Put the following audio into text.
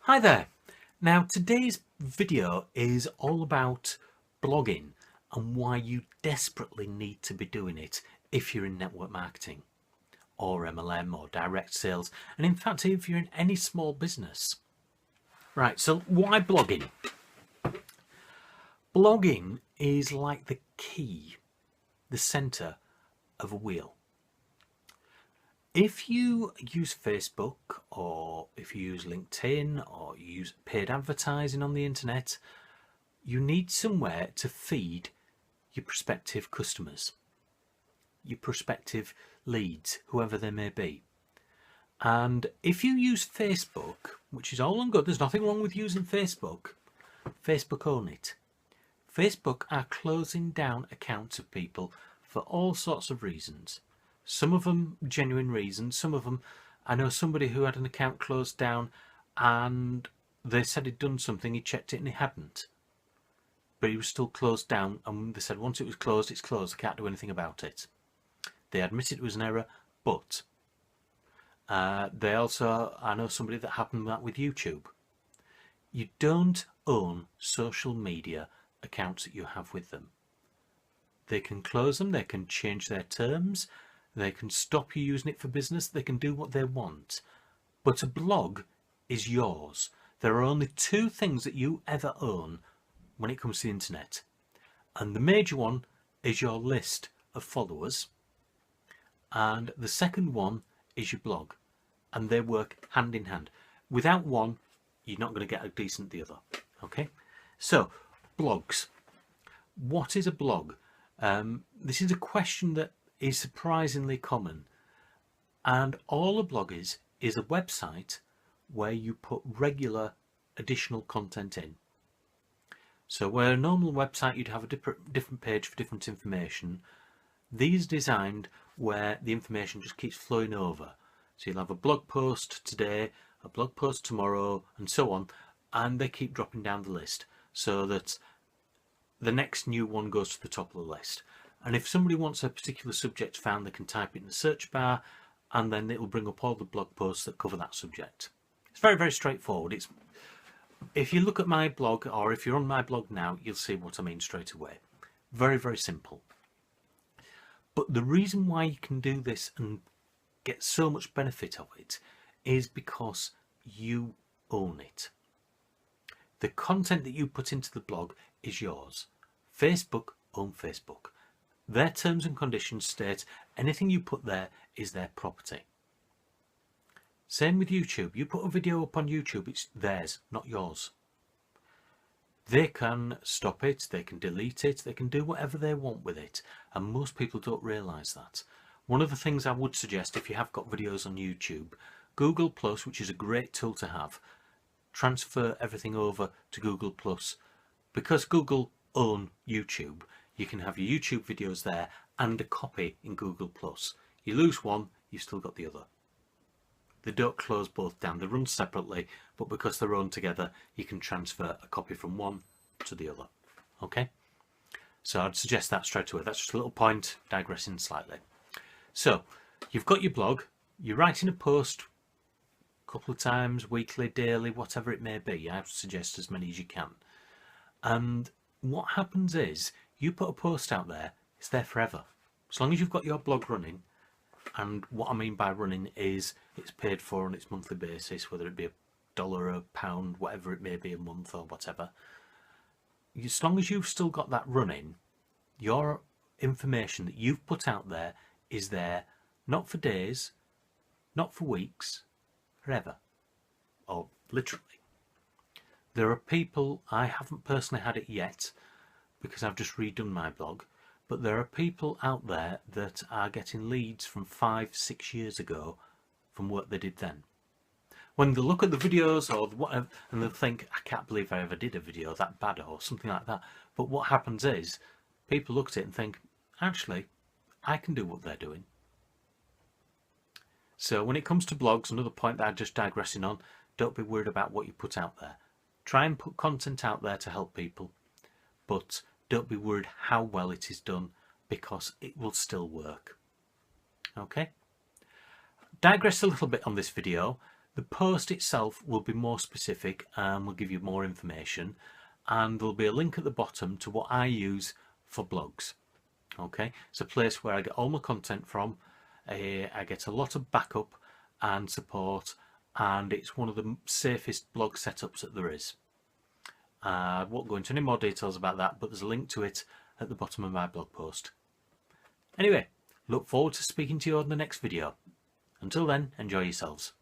Hi there. Now today's video is all about blogging and why you desperately need to be doing it if you're in network marketing or MLM or direct sales, and in fact if you're in any small business. Right, so why blogging? Blogging is like the key, the center of a wheel. If you use Facebook, or if you use LinkedIn, or you use paid advertising on the internet, you need somewhere to feed your prospective customers, your prospective leads, whoever they may be. And if you use Facebook, which is all and good, there's nothing wrong with using Facebook, Facebook own it. Facebook are closing down accounts of people for all sorts of reasons. Some of them genuine reasons, some of them, I know somebody who had an account closed down and they said he'd done something, he checked it and he hadn't. But he was still closed down, and they said once it was closed, it's closed, I can't do anything about it. They admitted it was an error, but they also, I know somebody that happened that with YouTube. You don't own social media accounts that you have with them. They can close them, they can change their terms, they can stop you using it for business, they can do what they want. But a blog is yours. There are only two things that you ever own when it comes to the internet. And the major one is your list of followers. And the second one is your blog. And they work hand in hand. Without one, you're not going to get a decent the other. Okay? So, blogs. What is a blog? This is a question that is surprisingly common, and all a blog is a website where you put regular additional content in. So where a normal website you'd have a different page for different information, these designed where the information just keeps flowing over. So you'll have a blog post today, a blog post tomorrow, and so on, and they keep dropping down the list so that the next new one goes to the top of the list. And if somebody wants a particular subject found, they can type it in the search bar and then it will bring up all the blog posts that cover that subject. It's very, very straightforward. If you look at my blog, or if you're on my blog now, you'll see what I mean straight away. Very, very simple. But the reason why you can do this and get so much benefit of it is because you own it. The content that you put into the blog is yours. Facebook own Facebook. Their terms and conditions state anything you put there is their property. Same with YouTube. You put a video up on YouTube, it's theirs, not yours. They can stop it, they can delete it, they can do whatever they want with it, and most people don't realise that. One of the things I would suggest, if you have got videos on YouTube, Google Plus, which is a great tool to have, transfer everything over to Google Plus. Because Google own YouTube, you can have your YouTube videos there and a copy in Google Plus. You lose one, you've still got the other. They don't close both down, they run separately, but because they're owned together, you can transfer a copy from one to the other. Okay? So I'd suggest that straight away. That's just a little point, digressing slightly. So, you've got your blog, you're writing a post a couple of times, weekly, daily, whatever it may be. I suggest as many as you can. And what happens is, you put a post out there, it's there forever. As long as you've got your blog running, and what I mean by running is it's paid for on its monthly basis, whether it be $1 or £1, whatever it may be a month or whatever. As long as you've still got that running, your information that you've put out there is there, not for days, not for weeks, forever, or literally. There are people, I haven't personally had it yet because I've just redone my blog, but there are people out there that are getting leads from 5-6 years ago from work they did then. When they look at the videos or whatever, and they'll think, I can't believe I ever did a video that bad or something like that. But what happens is, people look at it and think, actually, I can do what they're doing. So when it comes to blogs, another point that I'm just digressing on, don't be worried about what you put out there. Try and put content out there to help people, but don't be worried how well it is done, because it will still work. Okay? Digress a little bit on this video. The post itself will be more specific and will give you more information, and there'll be a link at the bottom to what I use for blogs. Okay, it's a place where I get all my content from. I get a lot of backup and support, and it's one of the safest blog setups that there is. I won't go into any more details about that, but there's a link to it at the bottom of my blog post. Anyway, look forward to speaking to you on the next video. Until then, enjoy yourselves.